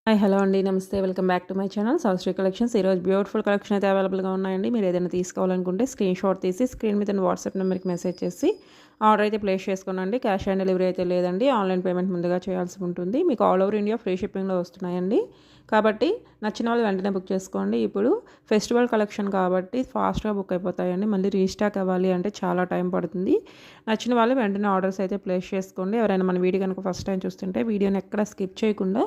Hi hello అండి నమస్తే welcome back to my channel Saushri collections. ఈరోజు బ్యూటిఫుల్ కలెక్షన్ అయితే అవైలబుల్గా ఉన్నాయండి. మీరు ఏదైనా తీసుకోవాలనుకుంటే స్క్రీన్ షాట్ తీసి స్క్రీన్ మీద వాట్సాప్ నెంబర్కి మెసేజ్ చేసి ఆర్డర్ అయితే ప్లేస్ చేసుకోనండి. క్యాష్ ఆన్ డెలివరీ అయితే లేదండి, ఆన్లైన్ పేమెంట్ ముందుగా చేయాల్సి ఉంటుంది. మీకు ఆల్ ఓవర్ ఇండియా ఫ్రీ షిప్పింగ్లో వస్తున్నాయండి. కాబట్టి నచ్చిన వాళ్ళు వెంటనే బుక్ చేసుకోండి. ఇప్పుడు ఫెస్టివల్ కలెక్షన్ కాబట్టి ఫాస్ట్గా బుక్ అయిపోతాయండి. మళ్ళీ రీస్టాక్ అవ్వాలి అంటే చాలా టైం పడుతుంది. నచ్చిన వాళ్ళు వెంటనే ఆర్డర్స్ అయితే ప్లేస్ చేసుకోండి. ఎవరైనా మన వీడియో కనుక ఫస్ట్ టైం చూస్తుంటే వీడియోని ఎక్కడ స్కిప్ చేయకుండా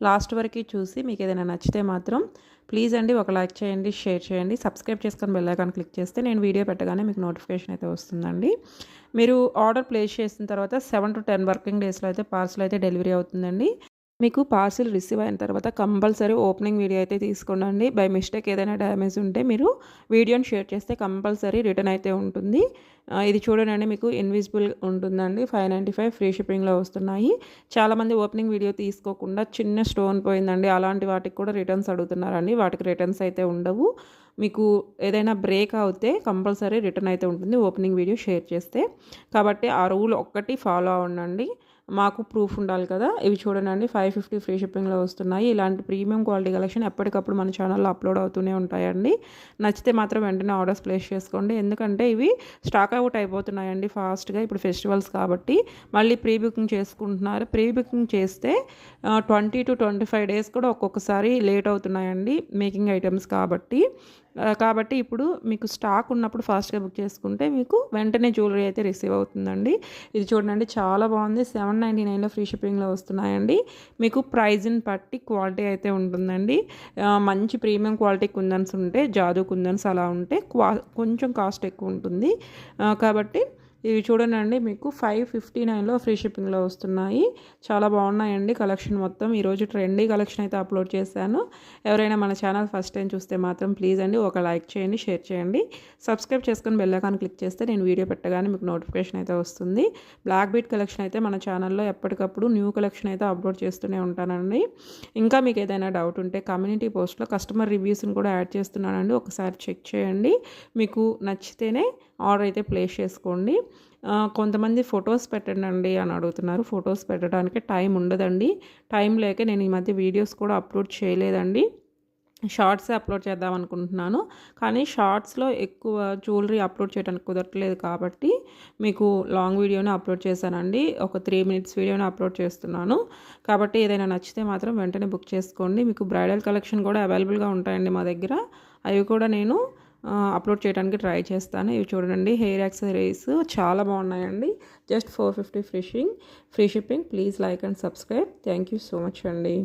లాస్ట్ వరకు చూసి మీకు ఏదైనా నచ్చితే మాత్రం ప్లీజ్ అండి ఒక లైక్ చేయండి, షేర్ చేయండి, సబ్స్క్రైబ్ చేసుకొని బెల్ ఐకాన్ క్లిక్ చేస్తే నేను వీడియో పెట్టగానే మీకు నోటిఫికేషన్ అయితే వస్తుందండి. మీరు ఆర్డర్ ప్లేస్ చేసిన తర్వాత 7 to 10 వర్కింగ్ డేస్లో అయితే పార్సల్ అయితే డెలివరీ అవుతుందండి. మీకు పార్సిల్ రిసీవ్ అయిన తర్వాత కంపల్సరీ ఓపెనింగ్ వీడియో అయితే తీసుకోండి. బై మిస్టేక్ ఏదైనా డ్యామేజ్ ఉంటే మీరు వీడియోని షేర్ చేస్తే కంపల్సరీ రిటర్న్ అయితే ఉంటుంది. ఇది చూడండి, మీకు ఇన్విజిబుల్ ఉంటుందండి. 595 ఫ్రీ షిప్పింగ్లో వస్తున్నాయి. చాలామంది ఓపెనింగ్ వీడియో తీసుకోకుండా చిన్న స్టోన్ పోయిందండి అలాంటి వాటికి కూడా రిటర్న్స్ అడుగుతున్నారండి. వాటికి రిటర్న్స్ అయితే ఉండవు. మీకు ఏదైనా బ్రేక్ అవుతే కంపల్సరీ రిటర్న్ అయితే ఉంటుంది ఓపెనింగ్ వీడియో షేర్ చేస్తే. కాబట్టి ఆ రూల్ ఒక్కటి ఫాలో అవ్వండి. మాకు ప్రూఫ్ ఉండాలి కదా. ఇవి చూడండి, 550 ఫ్రీ షిప్పింగ్లో వస్తున్నాయి. ఇలాంటి ప్రీమియం క్వాలిటీ కలెక్షన్ ఎప్పటికప్పుడు మన ఛానల్లో అప్లోడ్ అవుతూనే ఉంటాయండి. నచ్చితే మాత్రం వెంటనే ఆర్డర్స్ ప్లేస్ చేసుకోండి. ఎందుకంటే ఇవి స్టాక్ అవుట్ అయిపోతున్నాయండి ఫాస్ట్గా. ఇప్పుడు ఫెస్టివల్స్ కాబట్టి మళ్ళీ ప్రీ బుకింగ్ చేసుకుంటున్నారు. ప్రీ బుకింగ్ చేస్తే 20 to 25 డేస్ కూడా ఒక్కొక్కసారి లేట్ అవుతున్నాయండి మేకింగ్ ఐటమ్స్ కాబట్టి ఇప్పుడు మీకు స్టాక్ ఉన్నప్పుడు ఫాస్ట్గా బుక్ చేసుకుంటే మీకు వెంటనే జ్యువెలరీ అయితే రిసీవ్ అవుతుందండి. ఇది చూడండి, చాలా బాగుంది. 799లో ఫ్రీ షిప్పింగ్లో వస్తున్నాయండి. మీకు ప్రైజ్ని బట్టి క్వాలిటీ అయితే ఉంటుందండి. మంచి ప్రీమియం క్వాలిటీ కుందన్స్ ఉంటే, జాదూ కుందన్స్ అలా ఉంటే కొంచెం కాస్ట్ ఎక్కువ ఉంటుంది. కాబట్టి ఇవి చూడండి, మీకు 559లో ఫ్రీ షిప్పింగ్లో వస్తున్నాయి. చాలా బాగున్నాయండి కలెక్షన్ మొత్తం. ఈరోజు ట్రెండీ కలెక్షన్ అయితే అప్లోడ్ చేశాను. ఎవరైనా మన ఛానల్ ఫస్ట్ టైం చూస్తే మాత్రం ప్లీజ్ అండి ఒక లైక్ చేయండి, షేర్ చేయండి, సబ్స్క్రైబ్ చేసుకొని బెల్ ఐకాన్ క్లిక్ చేస్తే నేను వీడియో పెట్టగానే మీకు నోటిఫికేషన్ అయితే వస్తుంది. బ్లాక్ బీట్ కలెక్షన్ అయితే మన ఛానల్లో ఎప్పటికప్పుడు న్యూ కలెక్షన్ అయితే అప్లోడ్ చేస్తూనే ఉంటానండి. ఇంకా మీకు ఏదైనా డౌట్ ఉంటే కమ్యూనిటీ పోస్ట్లో కస్టమర్ రివ్యూస్ని కూడా యాడ్ చేస్తున్నానండి. ఒకసారి చెక్ చేయండి. మీకు నచ్చితేనే ఆర్డర్ అయితే ప్లేస్ చేసుకోండి. కొంతమంది ఫొటోస్ పెట్టండి అని అడుగుతున్నారు. ఫొటోస్ పెట్టడానికి టైం ఉండదండి. టైం లేక నేను ఈ మధ్య వీడియోస్ కూడా అప్లోడ్ చేయలేదండి. షార్ట్సే అప్లోడ్ చేద్దాం అనుకుంటున్నాను. కానీ షార్ట్స్లో ఎక్కువ జ్యువెలరీ అప్లోడ్ చేయడానికి కుదరట్లేదు కాబట్టి మీకు లాంగ్ వీడియోని అప్లోడ్ చేశానండి. ఒక 3 minutes వీడియోని అప్లోడ్ చేస్తున్నాను. కాబట్టి ఏదైనా నచ్చితే మాత్రం వెంటనే బుక్ చేసుకోండి. మీకు బ్రైడల్ కలెక్షన్ కూడా అవైలబుల్గా ఉంటాయండి మా దగ్గర. అవి కూడా నేను అప్లోడ్ చేయడానికి ట్రై చేస్తాను. ఇవి చూడండి, హెయిర్ యాక్సెసరీస్ చాలా బాగున్నాయండి. Just 450 free shipping. Please like and subscribe. Thank you so much అండి.